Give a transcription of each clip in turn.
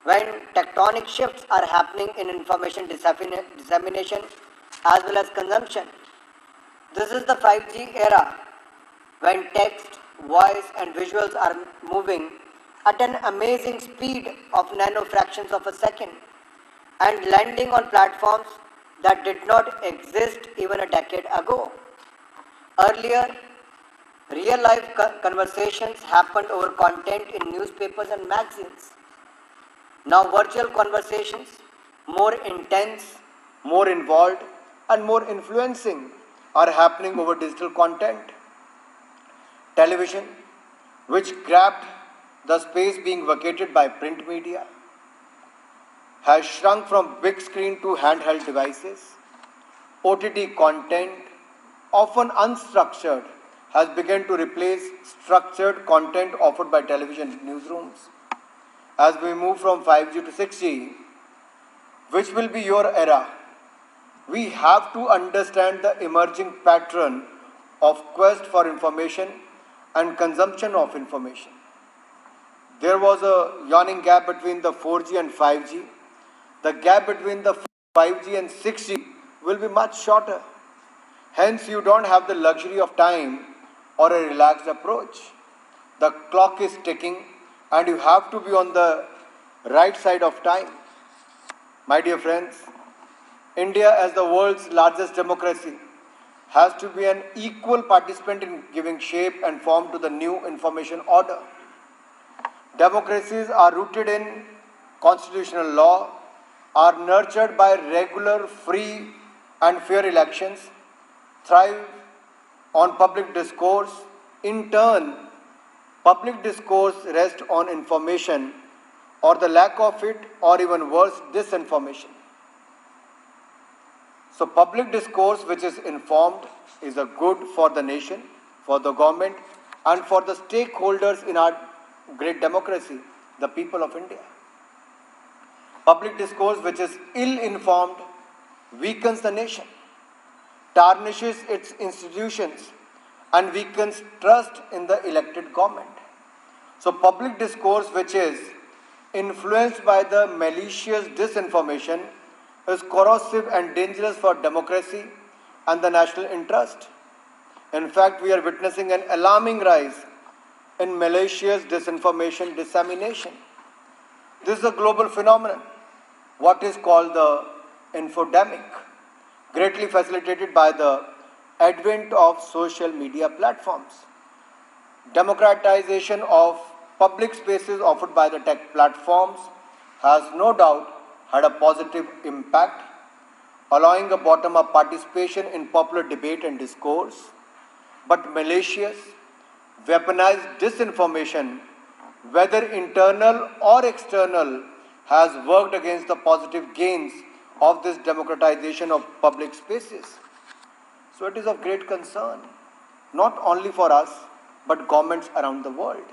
when tectonic shifts are happening in information dissemination as well as consumption. This is the 5G era, when text, voice, and visuals are moving at an amazing speed of nanofractions of a second and landing on platforms that did not exist even a decade ago. Earlier, real life conversations happened over content in newspapers and magazines. Now, virtual conversations, more intense, more involved, and more influencing, are happening over digital content. Television, which grabbed the space being vacated by print media, has shrunk from big screen to handheld devices. OTT content, often unstructured, has begun to replace structured content offered by television newsrooms. As we move from 5G to 6G, which will be your era, we have to understand the emerging pattern of quest for information and consumption of information. There was a yawning gap between the 4G and 5G. The gap between the 5G and 6G will be much shorter. Hence, you don't have the luxury of time or a relaxed approach. The clock is ticking and you have to be on the right side of time. My dear friends, India, as the world's largest democracy, has to be an equal participant in giving shape and form to the new information order. Democracies are rooted in constitutional law, are nurtured by regular, free, and fair elections, thrive on public discourse. In turn, public discourse rests on information or the lack of it, or even worse, disinformation. So, public discourse which is informed is a good for the nation, for the government, and for the stakeholders in our great democracy, the people of India. Public discourse which is ill-informed weakens the nation, tarnishes its institutions, and weakens trust in the elected government. So, public discourse which is influenced by the malicious disinformation is corrosive and dangerous for democracy and the national interest. In fact, we are witnessing an alarming rise in malicious disinformation dissemination. This is a global phenomenon, what is called the infodemic, greatly facilitated by the advent of social media platforms. Democratization of public spaces offered by the tech platforms has no doubt had a positive impact, allowing a bottom-up participation in popular debate and discourse. But malicious, weaponized disinformation, whether internal or external, has worked against the positive gains of this democratization of public spaces. So it is of great concern, not only for us, but governments around the world,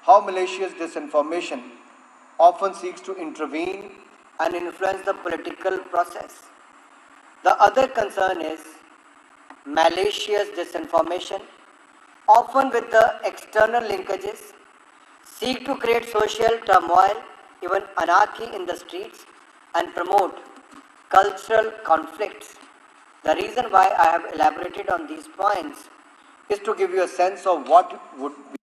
how malicious disinformation often seeks to intervene and influence the political process. The other concern is malicious disinformation, often with the external linkages, seek to create social turmoil, even anarchy in the streets, and promote cultural conflicts. The reason why I have elaborated on these points is to give you a sense of what would be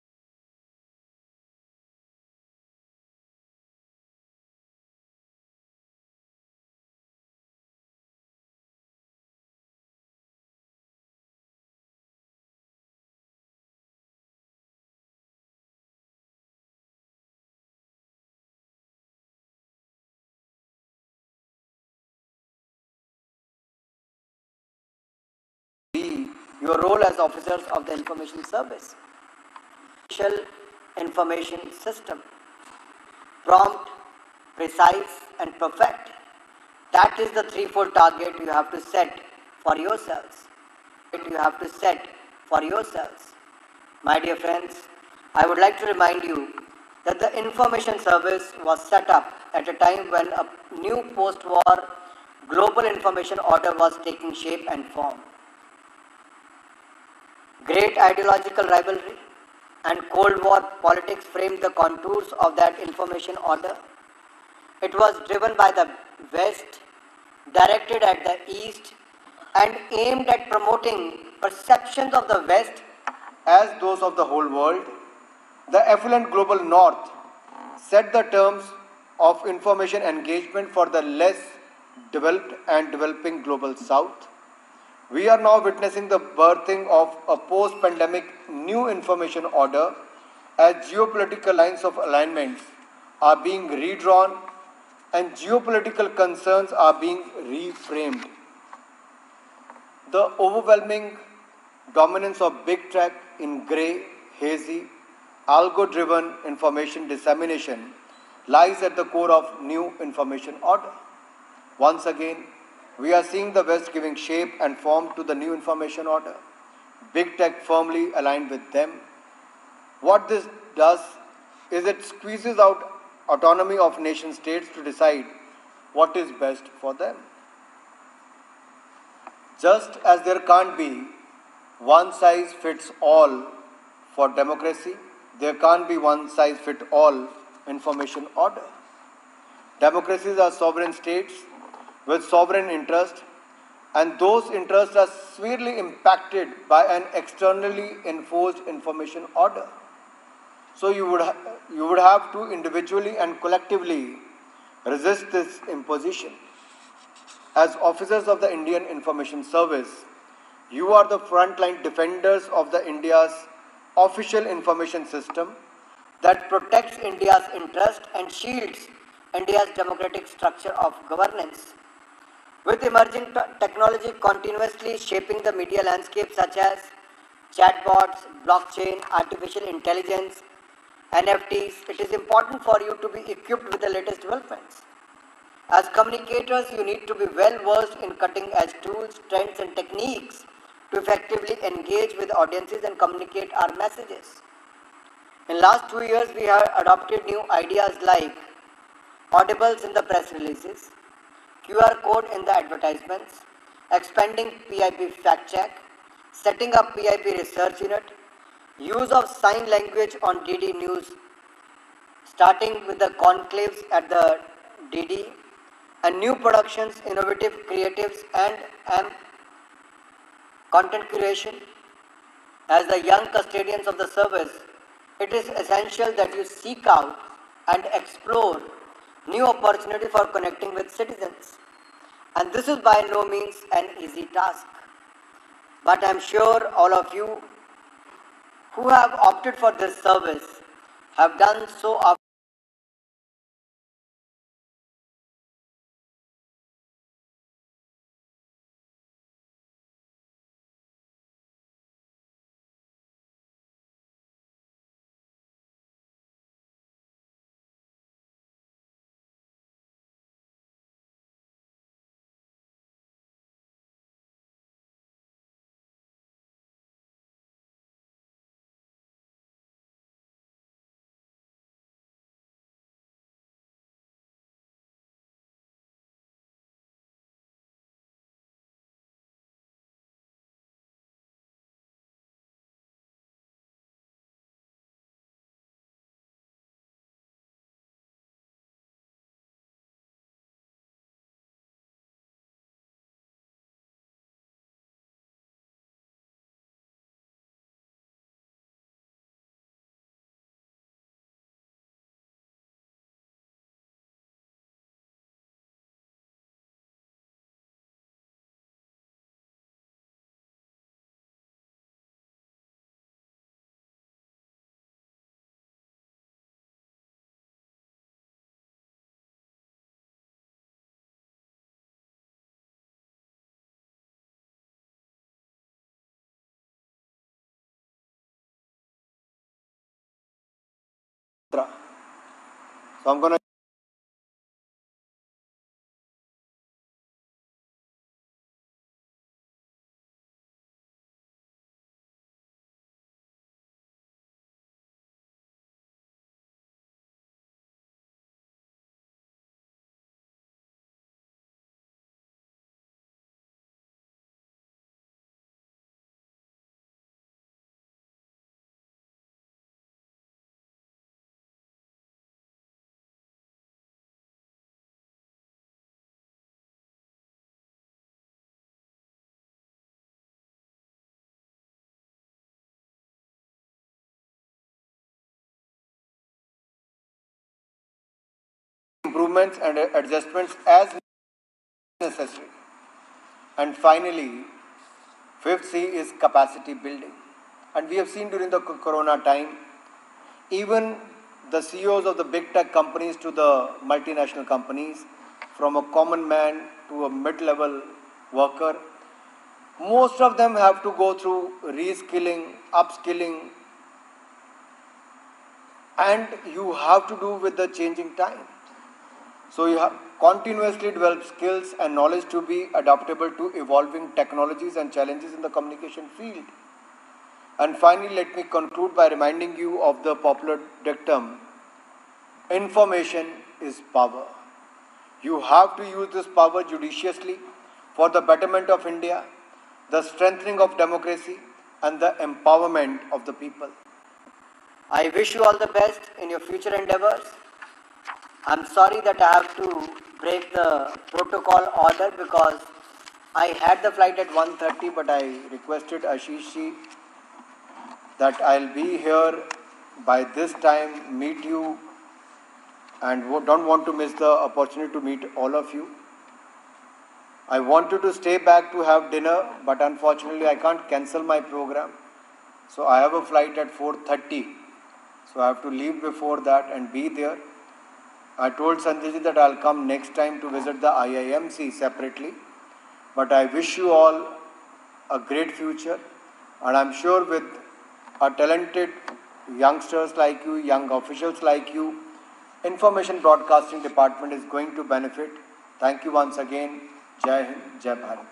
your role as officers of the information service. Initial information system, prompt, precise, and perfect. That is the threefold target you have to set for yourselves. My dear friends, I would like to remind you that the information service was set up at a time when a new post-war global information order was taking shape and form. Great ideological rivalry and Cold War politics framed the contours of that information order. It was driven by the West, directed at the East, and aimed at promoting perceptions of the West as those of the whole world. The affluent global north set the terms of information engagement for the less developed and developing global south. We are now witnessing the birthing of a post pandemic new information order as geopolitical lines of alignments are being redrawn and geopolitical concerns are being reframed. The overwhelming dominance of big tech in grey, hazy, algo driven information dissemination lies at the core of new information order. Once again, we are seeing the West giving shape and form to the new information order. Big tech firmly aligned with them. What this does is it squeezes out autonomy of nation states to decide what is best for them. Just as there can't be one size fits all for democracy, there can't be one size fits all information order. Democracies are sovereign states with sovereign interest, and those interests are severely impacted by an externally enforced information order. So you would have to individually and collectively resist this imposition. As officers of the Indian Information Service, you are the frontline defenders of the India's official information system that protects India's interest and shields India's democratic structure of governance. With emerging technology continuously shaping the media landscape such as chatbots, blockchain, artificial intelligence, NFTs, it is important for you to be equipped with the latest developments. As communicators, you need to be well versed in cutting edge tools, trends, and techniques to effectively engage with audiences and communicate our messages. In last 2 years, we have adopted new ideas like audibles in the press releases, QR code in the advertisements, expanding PIP fact check, setting up PIP research unit, use of sign language on DD News, starting with the conclaves at the DD, and new productions, innovative creatives, and content curation. As the young custodians of the service, it is essential that you seek out and explore new opportunity for connecting with citizens. And this is by no means an easy task. But I am sure all of you who have opted for this service have done so So I'm going to improvements and adjustments as necessary. And finally, fifth C is capacity building. And we have seen during the corona time, even the CEOs of the big tech companies to the multinational companies, from a common man to a mid-level worker, most of them have to go through reskilling, upskilling, and you have to do with the changing time. So you have continuously develop skills and knowledge to be adaptable to evolving technologies and challenges in the communication field. And finally, let me conclude by reminding you of the popular dictum, information is power. You have to use this power judiciously for the betterment of India, the strengthening of democracy, and the empowerment of the people. I wish you all the best in your future endeavors. I'm sorry that I have to break the protocol order because I had the flight at 1:30, but I requested Ashish ji that I'll be here by this time, meet you, and don't want to miss the opportunity to meet all of you. I wanted to stay back to have dinner, but unfortunately I can't cancel my program. So I have a flight at 4:30. So I have to leave before that and be there. I told Sanjay ji that I'll come next time to visit the IIMC separately. But I wish you all a great future. And I'm sure with our talented youngsters like you, young officials like you, Information Broadcasting Department is going to benefit. Thank you once again. Jai Hind, Jai Bharat.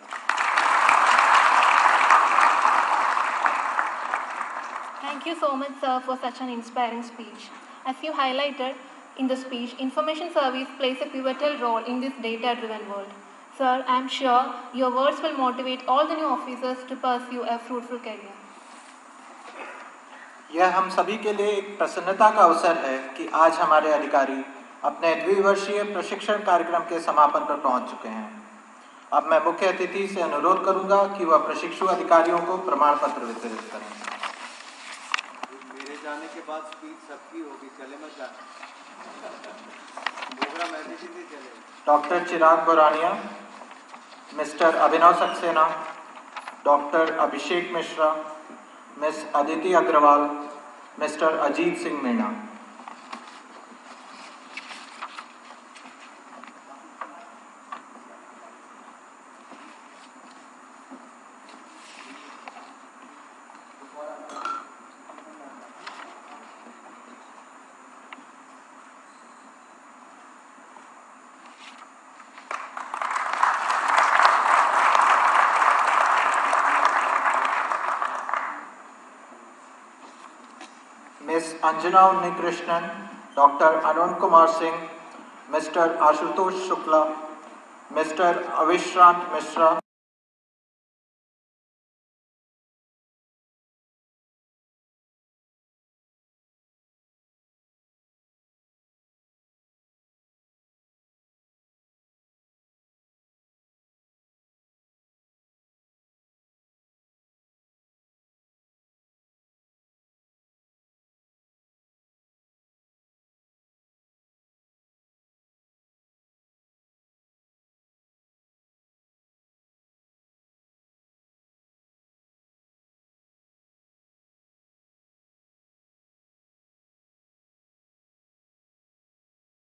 Thank you so much, sir, for such an inspiring speech. As you highlighted in the speech, information service plays a pivotal role in this data-driven world. Sir, I am sure your words will motivate all the new officers to pursue a fruitful career. यह हम सभी के लिए एक प्रसन्नता का अवसर है कि आज हमारे अधिकारी अपने द्विवर्षीय प्रशिक्षण कार्यक्रम के समापन पर पहुंच चुके हैं। अब मैं मुख्य अतिथि से अनुरोध करूंगा कि वह प्रशिक्षु अधिकारियों को प्रमाण पत्र वितरित करें। मेरे जाने के बाद स्पीच सबकी होगी, चले मत जाना। Doctor Chirag Borania, mister Abhinav Saxena, doctor Abhishek Mishra, miss Aditi Agarwal, mister Ajit Singh Meena. Miss Anjana Unnikrishnan, doctor Arun Kumar Singh, mister Ashutosh Shukla, mister Avishrant Mishra,